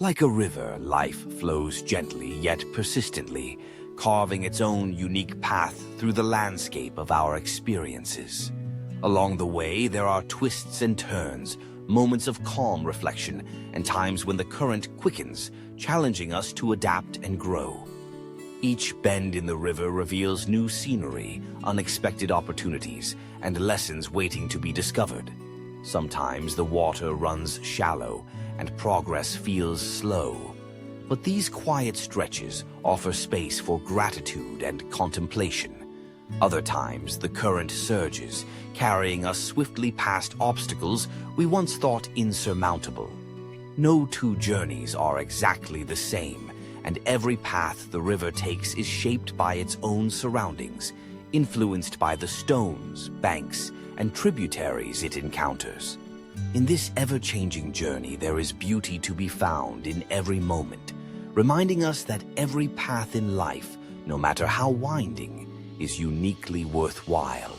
Like a river, life flows gently yet persistently, carving its own unique path through the landscape of our experiences. Along the way, there are twists and turns, moments of calm reflection, and times when the current quickens, challenging us to adapt and grow. Each bend in the river reveals new scenery, unexpected opportunities, and lessons waiting to be discovered. Sometimes the water runs shallow, and progress feels slow. But these quiet stretches offer space for gratitude and contemplation. Other times, the current surges, carrying us swiftly past obstacles we once thought insurmountable. No two journeys are exactly the same, and every path the river takes is shaped by its own surroundings, influenced by the stones, banks, and tributaries it encounters. In this ever-changing journey, there is beauty to be found in every moment, reminding us that every path in life, no matter how winding, is uniquely worthwhile.